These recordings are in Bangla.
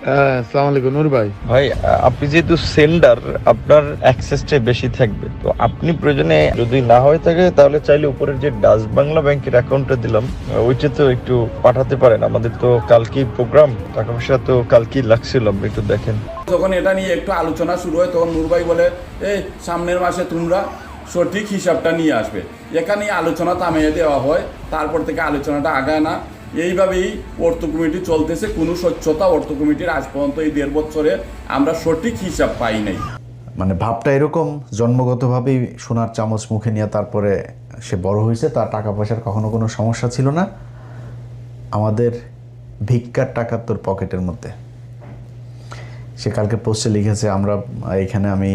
আসসালামু আলাইকুম নূর ভাই। ভাই, আপনি যেহেতু সেন্ডার, আপনার অ্যাক্সেসটাই বেশি থাকবে। তো আপনি প্রয়োজনে যদি না হয়ে থাকে তাহলে চাইলে উপরের যে ডাচ বাংলা ব্যাংকের অ্যাকাউন্টটা দিলাম ওইটা তো একটু পাঠাতে পারেন। আমাদের তো কালকেই প্রোগ্রাম, টাকা পয়সা তো কালকেই লাগছিল, আপনি একটু দেখেন। যখন এটা নিয়ে একটু আলোচনা শুরু হয় তখন নূর ভাই বলে, এই সামনের মাসে তোমরা সঠিক হিসাবটা নিয়ে আসবে। এখানে আলোচনা থামিয়ে দেওয়া হয়, তারপর থেকে আলোচনাটা আগায় না। এইভাবেই অর্থ কমিটি চলতেছে। কোনো স্বচ্ছতা অর্থ কমিটির আজ পর্যন্ত এই 1.5 বছরে আমরা সঠিক হিসাব পাই নাই। মানে ভাবটা এরকম, জন্মগতভাবেই সোনার চামচ মুখে নিয়ে তারপরে সে বড় হয়েছে, তার টাকা পয়সার কখনো কোনো সমস্যা ছিল না। আমাদের ভিক্ষার টাকা তোর পকেটের মধ্যে। সে কালকে পোস্টে লিখেছে, আমরা এখানে আমি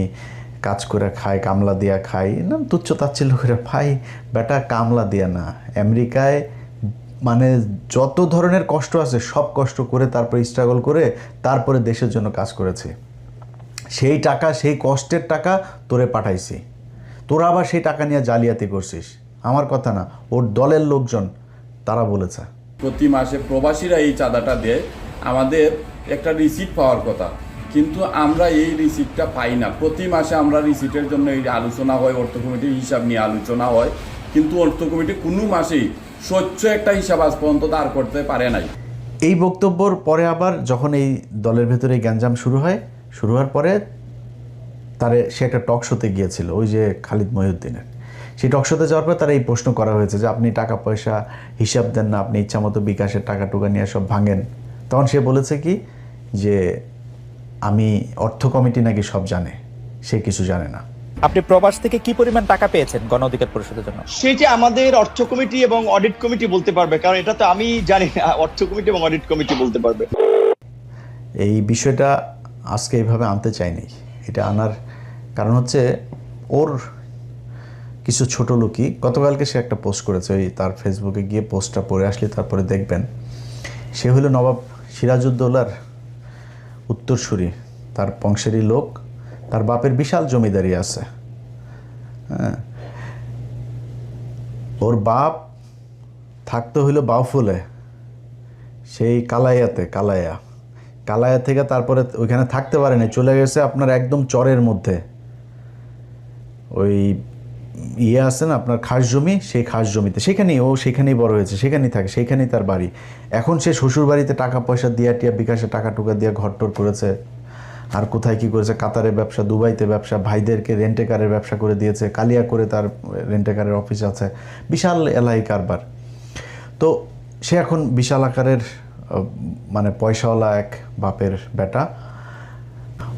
কাজ করে খাই, কামলা দিয়া খাই না, তুচ্ছ তাচ্ছিল্য করে ভাই। বেটা কামলা দিয়া না, আমেরিকায় মানে যত ধরনের কষ্ট আছে সব কষ্ট করে তারপরে স্ট্রাগল করে তারপরে দেশের জন্য কাজ করেছে। সেই টাকা, সেই কষ্টের টাকা তোরে পাঠাইছি, তোরা আবার সেই টাকা নিয়ে জালিয়াতি করছিস। আমার কথা না, ওর দলের লোকজন তারা বলেছে। প্রতি মাসে প্রবাসীরা এই চাঁদাটা দেয়, আমাদের একটা রিসিপ্ট পাওয়ার কথা, কিন্তু আমরা এই রিসিপ্টটা পাই না। প্রতি মাসে আমরা রিসিপ্টের জন্য এই আলোচনা হয়, অর্থ কমিটির হিসাব নিয়ে আলোচনা হয়, কিন্তু অর্থ কমিটি কোনো মাসেই স্বচ্ছ একটা হিসাব আজ পর্যন্ত দাঁড় করতে পারে নাই। এই বক্তব্যর পরে আবার যখন এই দলের ভেতরে গ্যাঞ্জাম শুরু হওয়ার পরে সে একটা টক শোতে গিয়েছিল, ওই যে খালিদ মহিউদ্দিনের। সেই টক শোতে যাওয়ার পর তার এই প্রশ্ন করা হয়েছে যে আপনি টাকা পয়সা হিসাব দেন না, আপনি ইচ্ছামতো বিকাশের টাকা টুকা নিয়ে সব ভাঙেন। তখন সে বলেছে কি যে আমি অর্থ কমিটি নাকি সব জানে, সে কিছু জানে না। আপনি প্রবাস থেকে কি পরিমাণ টাকা পেয়েছেন গণ অধিকার পরিষদের জন্য? সেটা আমাদের অর্থ কমিটি এবং অডিট কমিটি বলতে পারবে, কারণ এটা তো আমি জানি না, অর্থ কমিটি এবং অডিট কমিটি বলতে পারবে। এই বিষয়টা আজকে এইভাবে আনতে চাইনি। এটা আনার কারণ হচ্ছে ওর কিছু ছোট লোকই, গতকালকে সে একটা পোস্ট করেছে, ওই তার ফেসবুকে গিয়ে পোস্টটা পড়ে আসলে তারপরে দেখবেন। সে হলো নবাব সিরাজউদ্দৌলার উত্তরসূরি, তার বংশেরই লোক, তার বাপের বিশাল জমিদারি আছে। হ্যাঁ, ওর বাপ থাকতে হইলো বাউফলে, সেই কালাইয়া থেকে তারপরে ওইখানে থাকতে পারে না, চলে গেছে আপনার একদম চরের মধ্যে। ওই আছে না আপনার খাস জমি, সেই খাস জমিতে সেখানেই বড় হয়েছে, সেখানেই থাকে, সেইখানেই তার বাড়ি। এখন সে শ্বশুর বাড়িতে টাকা পয়সা দিয়া টিয়া বিকাশে টাকা টুকা দিয়া ঘরটর করেছে। আর কোথায় কি করেছে, কাতারে ব্যবসা, দুবাইতে ব্যবসা, ভাইদেরকে রেন্টেকারের ব্যবসা করে দিয়েছে, কালিয়া করে তার রেন্টেকারের অফিস আছে, বিশাল এলাহি কারবার। তো সে এখন বিশাল আকারের মানে পয়সাওয়ালা এক বাপের বেটা।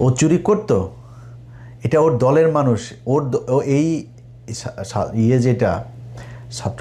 ও চুরি করতো, এটা ওর দলের মানুষ, এই যেটা ছাত্র